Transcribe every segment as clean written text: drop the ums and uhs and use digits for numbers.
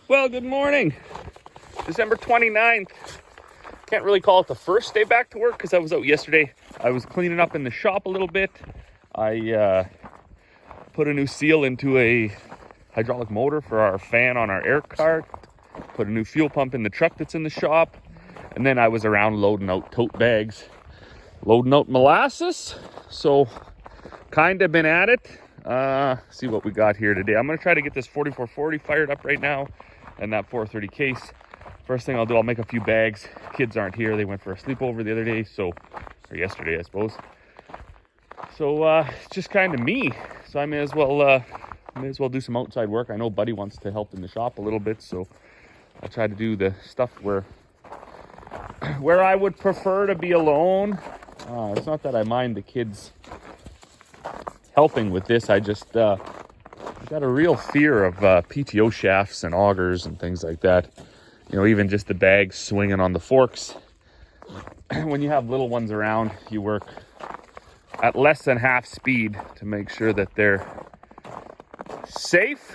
Well, good morning. December 29th. Can't really call it the first day back to work because I was out yesterday. I was cleaning up in the shop a little bit. I put a new seal into a hydraulic motor for our fan on our air cart. Put a new fuel pump in the truck that's in the shop. And then I was around loading out tote bags, loading out molasses. So kind of been at it. See what we got here today. I'm going to try to get this 4440 fired up right now and that 430 case. First thing I'll do, I'll make a few bags. Kids aren't here. They went for a sleepover the other day, or yesterday, I suppose. So it's just kind of me. So I may as well do some outside work. I know Buddy wants to help in the shop a little bit, so I'll try to do the stuff where I would prefer to be alone. It's not that I mind the kids helping with this. I just got a real fear of PTO shafts and augers and things like that. You know, even just the bags swinging on the forks. When you have little ones around, you work at less than half speed to make sure that they're safe.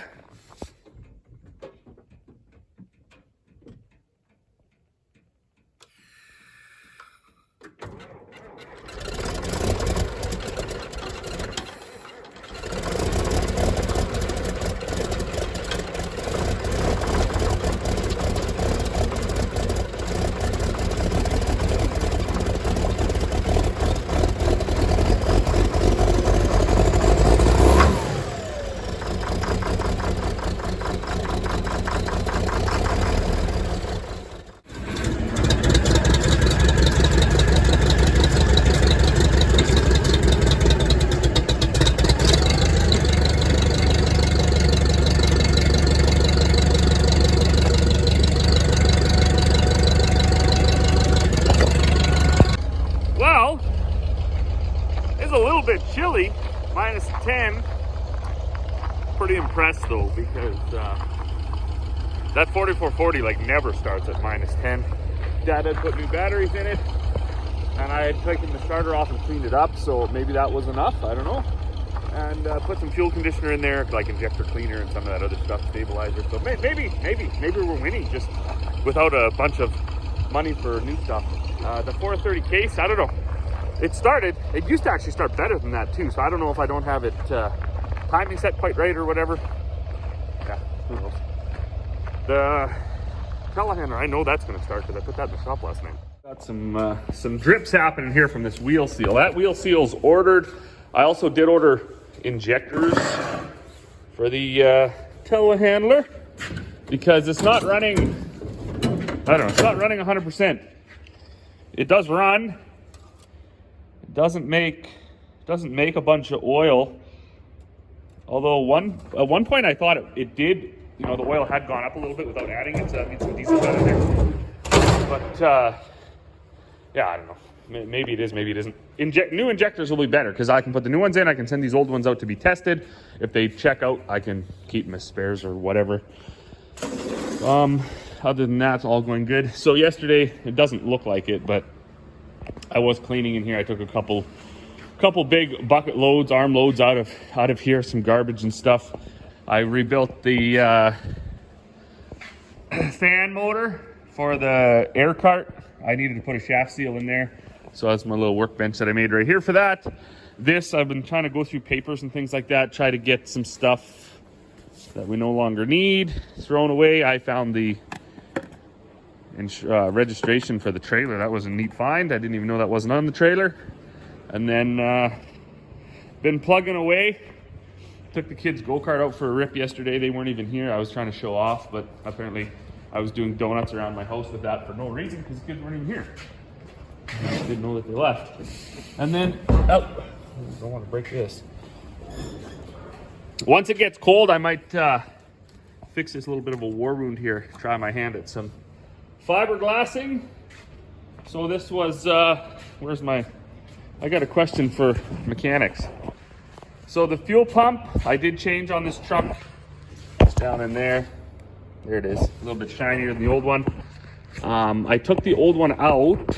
Well, it's a little bit chilly, minus 10. Pretty impressed though, because that 4440 like never starts at minus 10. Dad had put new batteries in it, and I had taken the starter off and cleaned it up, so maybe that was enough, I don't know. And put some fuel conditioner in there, like injector cleaner and some of that other stuff, stabilizer. So maybe we're winning just without a bunch of money for new stuff. The 430 case, I don't know. It used to actually start better than that too, so I don't know if I don't have it timing set quite right or whatever. Yeah, who knows. The telehandler, I know that's going to start because I put that in the shop last night. Got some drips happening here from this wheel seal. That wheel seal's ordered. I also did order injectors for the telehandler because it's not running, I don't know, it's not running 100%. It does run. It doesn't make a bunch of oil. Although at one point I thought it did, you know, the oil had gone up a little bit without adding it, so that means some diesel out of there. But yeah, I don't know. Maybe it is, maybe it isn't. New injectors will be better because I can put the new ones in. I can send these old ones out to be tested. If they check out, I can keep them as spares or whatever. Other than that, it's all going good. So yesterday, it doesn't look like it, but I was cleaning in here. I took a couple big bucket loads, arm loads out of here, some garbage and stuff. I rebuilt the fan motor for the air cart. I needed to put a shaft seal in there. So that's my little workbench that I made right here for that. This, I've been trying to go through papers and things like that, try to get some stuff that we no longer need thrown away. I found the registration for the trailer. That was a neat find. I didn't even know that wasn't on the trailer. And then been plugging away. Took the kids' go-kart out for a rip yesterday. They weren't even here. I was trying to show off, but apparently I was doing donuts around my house with that for no reason because the kids weren't even here. I didn't know that they left. And then, oh, I don't want to break this. Once it gets cold, I might fix this little bit of a war wound here. Try my hand at some fiberglassing. So this was, I got a question for mechanics. So the fuel pump, I did change on this truck. It's down in there. There it is, a little bit shinier than the old one. I took the old one out,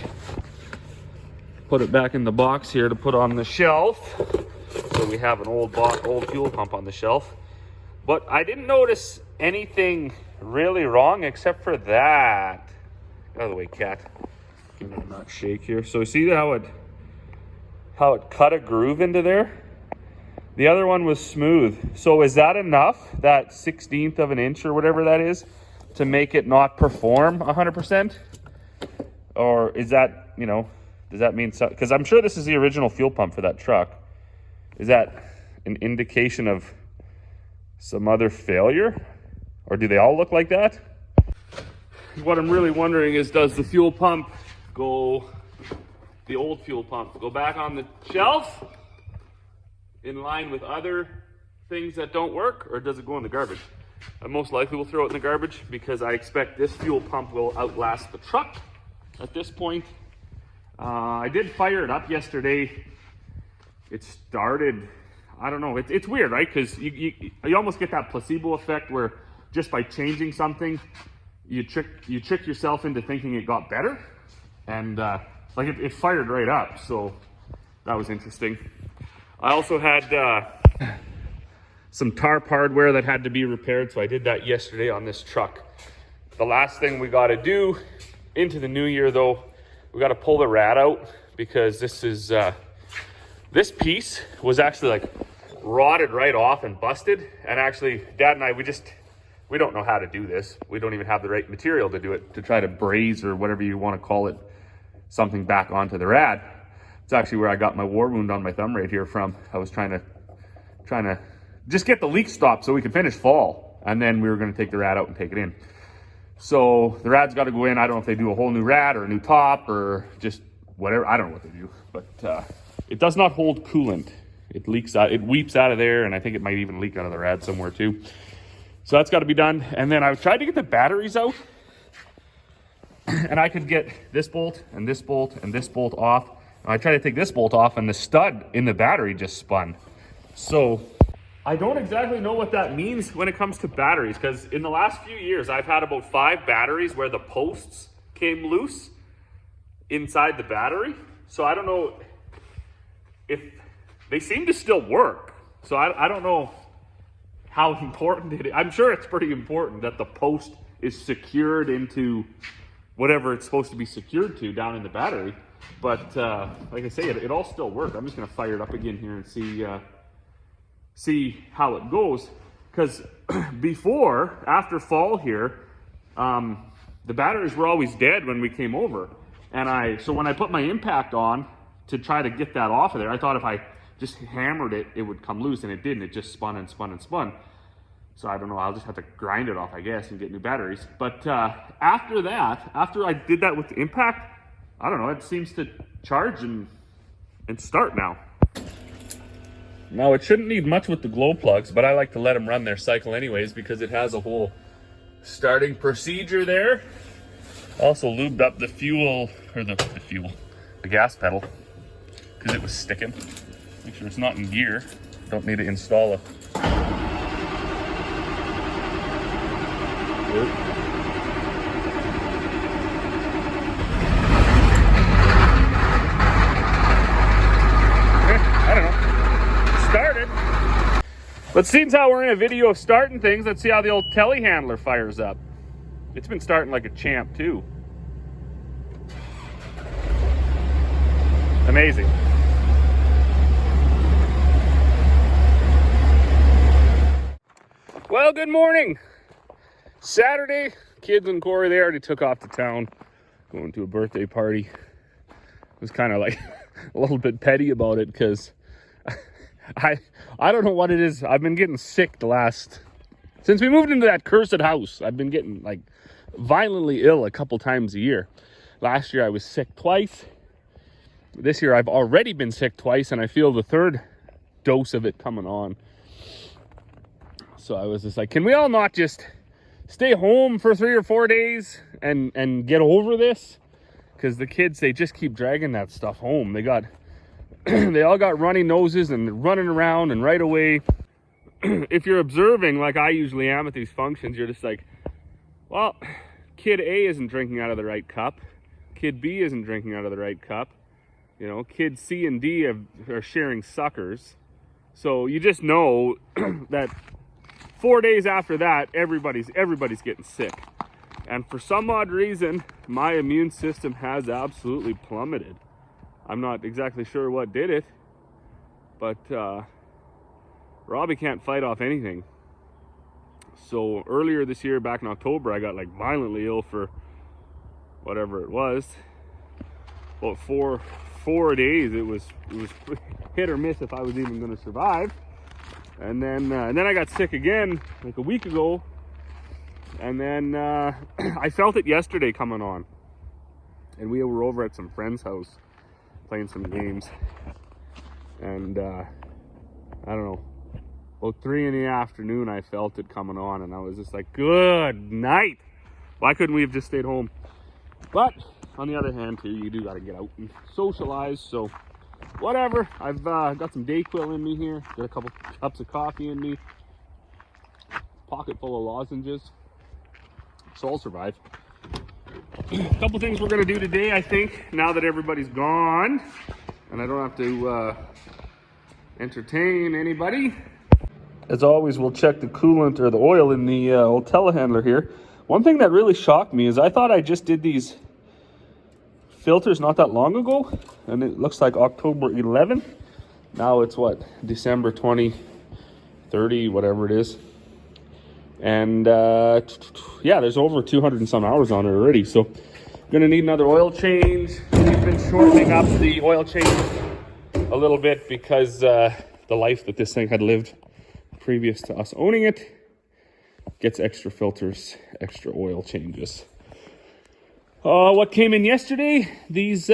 put it back in the box here to put on the shelf. So we have an old fuel pump on the shelf. But I didn't notice anything really wrong except for that. Get out of the way, cat. Give it a nut shake here. So see how it cut a groove into there? The other one was smooth. So is that enough, that 1/16 of an inch or whatever that is, to make it not perform 100%? Or is that, you know, does that mean so? Because I'm sure this is the original fuel pump for that truck. Is that an indication of some other failure? Or do they all look like that? What I'm really wondering is, does the fuel pump go, the old fuel pump, go back on the shelf in line with other things that don't work, or does it go in the garbage? I most likely will throw it in the garbage because I expect this fuel pump will outlast the truck at this point. I did fire it up yesterday. It started, I don't know, it's weird, right? Because you almost get that placebo effect where just by changing something, you trick yourself into thinking it got better. And like it fired right up, so that was interesting. I also had some tarp hardware that had to be repaired, so I did that yesterday on this truck. The last thing we got to do into the new year, though, we got to pull the rad out, because this is this piece was actually like rotted right off and busted. And actually, Dad and I, we don't know how to do this. We don't even have the right material to do it, to try to braze or whatever you want to call it, something back onto the rad. It's actually where I got my war wound on my thumb right here from. I was trying to just get the leak stopped so we could finish fall, and then we were going to take the rad out and take it in. So the rad's got to go in. I don't know if they do a whole new rad or a new top or just whatever. I don't know what they do, but it does not hold coolant. It leaks out, it weeps out of there, and I think it might even leak out of the rad somewhere too. So that's got to be done. And then I tried to get the batteries out, and I could get this bolt and this bolt and this bolt off. I tried to take this bolt off, and the stud in the battery just spun. So I don't exactly know what that means when it comes to batteries, because in the last few years, I've had about 5 batteries where the posts came loose inside the battery. So I don't know if they seem to still work. So I don't know how important it is. I'm sure it's pretty important that the post is secured into whatever it's supposed to be secured to down in the battery. But like I say, it all still worked. I'm just going to fire it up again here and see how it goes. Because before, after fall here, the batteries were always dead when we came over. And so when I put my impact on to try to get that off of there, I thought if I just hammered it, it would come loose, and it didn't. It just spun and spun and spun. So I don't know, I'll just have to grind it off, I guess, and get new batteries. But after that, after I did that with the impact, I don't know, it seems to charge and start now. Now, it shouldn't need much with the glow plugs, but I like to let them run their cycle anyways, because it has a whole starting procedure there. Also lubed up the fuel, or the gas pedal, because it was sticking. Make sure it's not in gear. Don't need to install a... But seems how we're in a video of starting things, let's see how the old telehandler fires up. It's been starting like a champ too. Amazing. Well, good morning. Saturday, kids and Corey, they already took off to town, going to a birthday party. I was kind of like a little bit petty about it, because I don't know what it is. I've been getting sick since we moved into that cursed house. I've been getting like violently ill a couple times a year. Last year I was sick twice. This year I've already been sick twice, and I feel the third dose of it coming on. So I was just like, can we all not just stay home for 3 or 4 days and get over this? Because the kids, they just keep dragging that stuff home. They all got runny noses and running around, and right away, if you're observing like I usually am at these functions, you're just like, well, kid A isn't drinking out of the right cup. Kid B isn't drinking out of the right cup. You know, kids C and D are sharing suckers. So you just know that 4 days after that, everybody's getting sick. And for some odd reason, my immune system has absolutely plummeted. I'm not exactly sure what did it, but Robbie can't fight off anything. So earlier this year, back in October, I got like violently ill for whatever it was. About four days. It was hit or miss if I was even going to survive. And then I got sick again like a week ago. And then I felt it yesterday coming on. And we were over at some friend's house playing some games. And I don't know, about 3 in the afternoon, I felt it coming on. And I was just like, good night. Why couldn't we have just stayed home? But on the other hand, too, you do got to get out and socialize. So whatever. I've got some Dayquil in me here. Got a couple cups of coffee in me. Pocket full of lozenges. So I'll survive. A couple things we're going to do today, I think, now that everybody's gone. And I don't have to entertain anybody. As always, we'll check the coolant or the oil in the old telehandler here. One thing that really shocked me is I thought I just did these filters not that long ago, and it looks like October 11th. Now it's what, December 20, 30, whatever it is. And yeah, there's over 200 and some hours on it already. So gonna need another oil change. We've been shortening up the oil change a little bit because the life that this thing had lived previous to us owning it gets extra filters, extra oil changes. What came in yesterday? These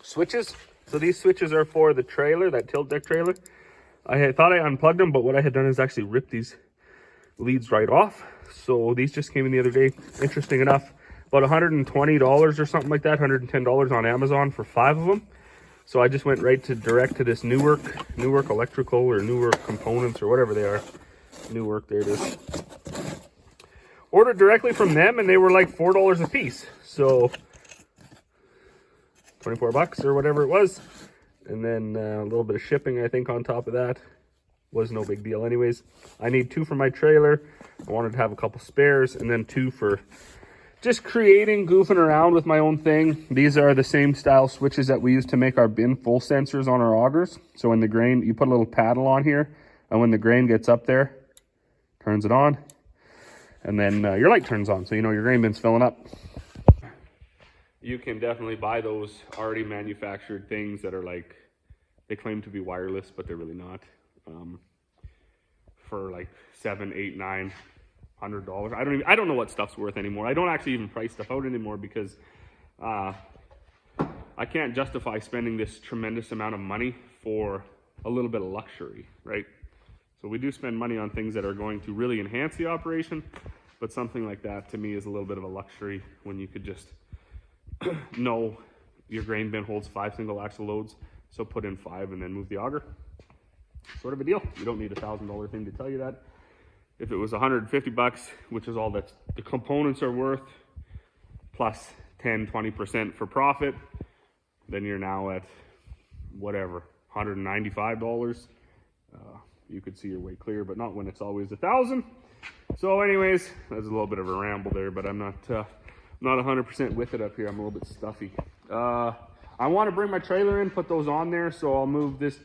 switches. So these switches are for the trailer, that tilt deck trailer. I had thought I unplugged them, but what I had done is actually ripped these leads right off. So these just came in the other day. Interesting enough, about $120 or something like that, $110 on Amazon for 5 of them. So I just went right to direct to this Newark Electrical or Newark Components or whatever they are. Newark, there it is. Ordered directly from them, and they were like $4 a piece. So 24 bucks or whatever it was. And then a little bit of shipping, I think, on top of that. Was no big deal anyways. I need 2 for my trailer. I wanted to have a couple spares, and then 2 for just creating, goofing around with my own thing. These are the same style switches that we use to make our bin full sensors on our augers. So when the grain, you put a little paddle on here, and when the grain gets up there, turns it on, and then your light turns on, so you know your grain bin's filling up. You can definitely buy those already manufactured things that are like, they claim to be wireless, but they're really not. For like $700, $800, $900. I don't know what stuff's worth anymore. I don't actually even price stuff out anymore because I can't justify spending this tremendous amount of money for a little bit of luxury, right? So we do spend money on things that are going to really enhance the operation, but something like that to me is a little bit of a luxury when you could just know your grain bin holds 5 single axle loads, so put in 5 and then move the auger. Sort of a deal. You don't need a $1,000 thing to tell you that. If it was 150 bucks, which is all that the components are worth, plus 10-20% for profit, then you're now at whatever, $195. You could see your way clear, but not when it's always 1,000. So anyways, that's a little bit of a ramble there, but I'm not 100% with it up here. I'm a little bit stuffy. I want to bring my trailer in, put those on there, so I'll move this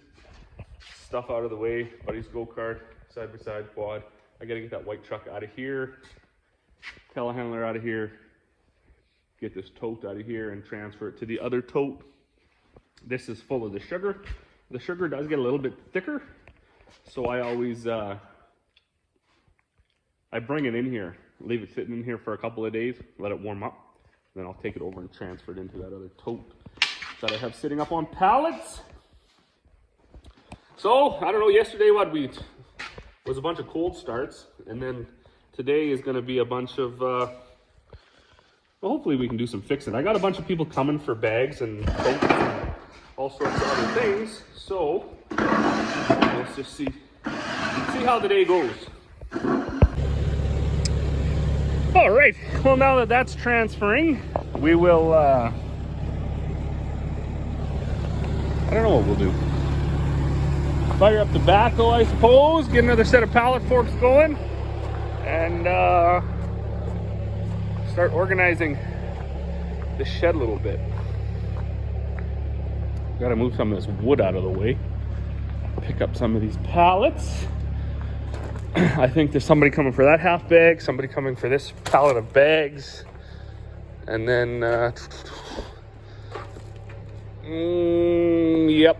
stuff out of the way. Buddy's go-kart, side-by-side quad. I gotta get that white truck out of here, telehandler out of here, get this tote out of here and transfer it to the other tote. This is full of the sugar. The sugar does get a little bit thicker, so I always I bring it in here, leave it sitting in here for a couple of days, let it warm up, then I'll take it over and transfer it into that other tote that I have sitting up on pallets. So I don't know, yesterday was a bunch of cold starts, and then today is going to be a bunch of well, hopefully we can do some fixing. I got a bunch of people coming for bags and totes and all sorts of other things, so let's just see how the day goes. All right, well, now that that's transferring, we will I don't know what we'll do. fire up the backhoe, I suppose, get another set of pallet forks going, and start organizing the shed a little bit. Gotta move some of this wood out of the way. Pick up some of these pallets. I think there's somebody coming for that half bag, somebody coming for this pallet of bags, and then yep,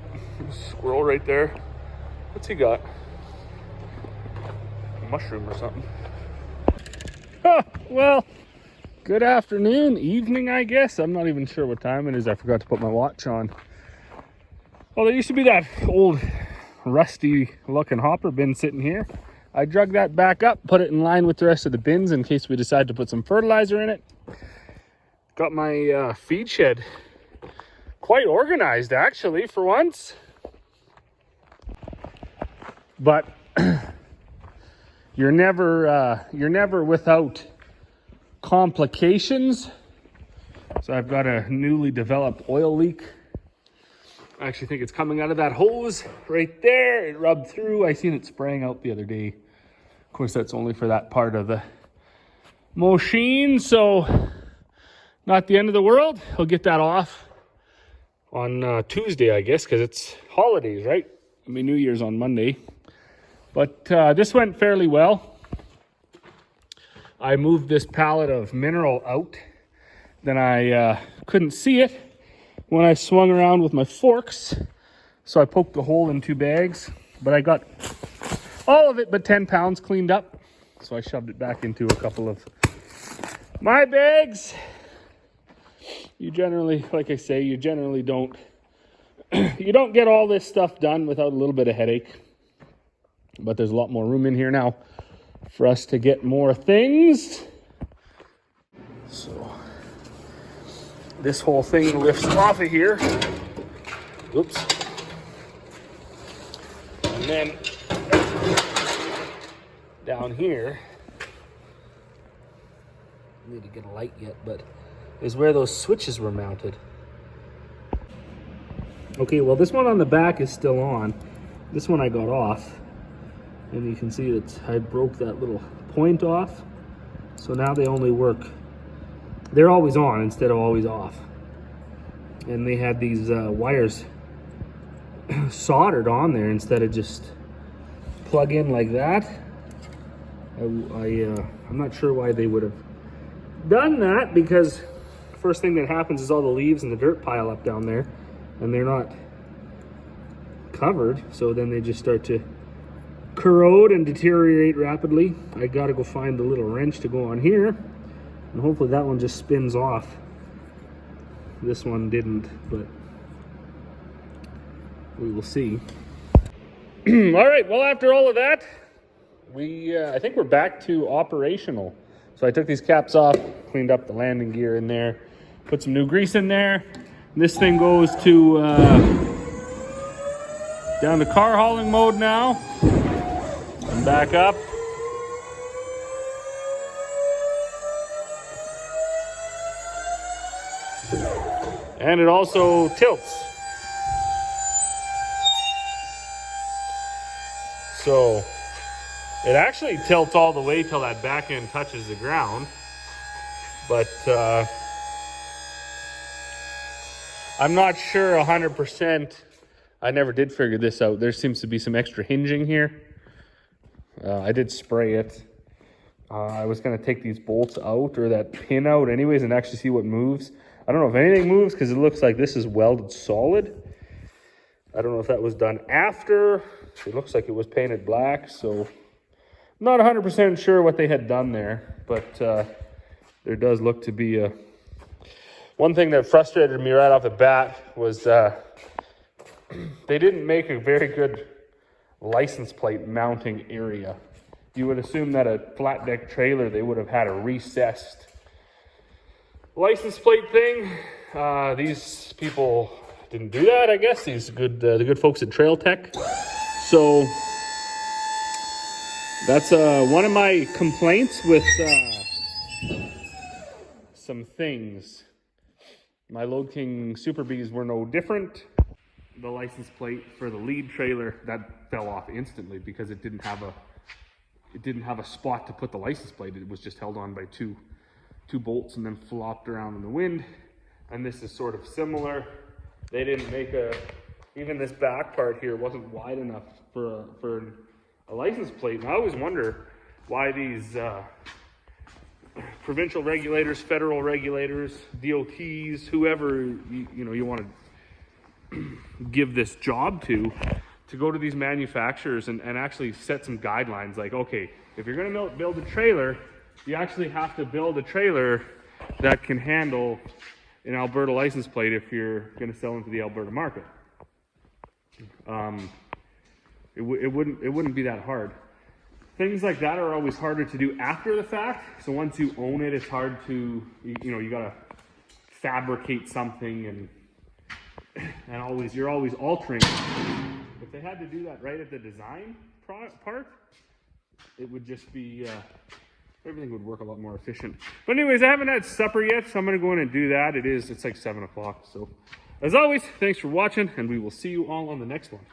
squirrel right there. What's he got? A mushroom or something. Oh, well, good afternoon, evening, I guess. I'm not even sure what time it is. I forgot to put my watch on. Well, there used to be that old rusty looking hopper bin sitting here. I drug that back up, put it in line with the rest of the bins in case we decide to put some fertilizer in it. Got my feed shed quite organized, actually, for once. But you're never without complications. So I've got a newly developed oil leak. I actually think it's coming out of that hose right there. It rubbed through. I seen it spraying out the other day. Of course, that's only for that part of the machine, so not the end of the world. I'll get that off on Tuesday, I guess, because it's holidays, right? I mean, New Year's on Monday. But this went fairly well. I moved this pallet of mineral out. Then I couldn't see it when I swung around with my forks. So I poked a hole in 2 bags. But I got all of it but 10 pounds cleaned up. So I shoved it back into a couple of my bags. You generally, like I say, you generally don't, you don't get all this stuff done without a little bit of headache. But there's a lot more room in here now for us to get more things. So this whole thing lifts off of here. Oops. And then down here, I need to get a light yet, but is where those switches were mounted. Okay, well, this one on the back is still on. This one I got off. And you can see that I broke that little point off. So now they only work, they're always on instead of always off. And they had these wires soldered on there instead of just plug in like that. I'm not sure why they would have done that, because first thing that happens is all the leaves and the dirt pile up down there and they're not covered, so then they just start to corrode and deteriorate rapidly. I gotta go find the little wrench to go on here, and hopefully that one just spins off. This one didn't, but we will see. All right, well, after all of that, I think we're back to operational. So I took these caps off, cleaned up the landing gear in there, put some new grease in there. This thing goes to down to car hauling mode now. And back up. And it also tilts. So it actually tilts all the way till that back end touches the ground. But I'm not sure 100%. I never did figure this out. There seems to be some extra hinging here. I did spray it. I was going to take these bolts out, or that pin out anyways, and actually see what moves. I don't know if anything moves because it looks like this is welded solid. I don't know if that was done after. It looks like it was painted black, so I'm not 100% sure what they had done there, but there does look to be a... One thing that frustrated me right off the bat was they didn't make a very good license plate mounting area. You would assume that a flat deck trailer, they would have had a recessed license plate thing. These people didn't do that, I guess. These good, the good folks at Trail Tech. So that's one of my complaints with some things. My Load King Super Bees were no different. the license plate for the lead trailer, that fell off instantly because it didn't have a spot to put the license plate. It was just held on by two bolts and then flopped around in the wind. And this is sort of similar. They didn't make even this back part here wasn't wide enough for a license plate. And I always wonder why these provincial regulators, federal regulators, DOTs, whoever you want to give this job to go to these manufacturers and actually set some guidelines. Like, okay, if you're going to build a trailer, you actually have to build a trailer that can handle an Alberta license plate if you're going to sell into the Alberta market. It wouldn't be that hard. Things like that are always harder to do after the fact. So once you own it, it's hard to, you gotta fabricate something and you're always altering. If they had to do that right at the design part, it would just be, everything would work a lot more efficient. But anyways, I haven't had supper yet, so I'm gonna go in and do that. It's like 7 o'clock. So as always, thanks for watching, and we will see you all on the next one.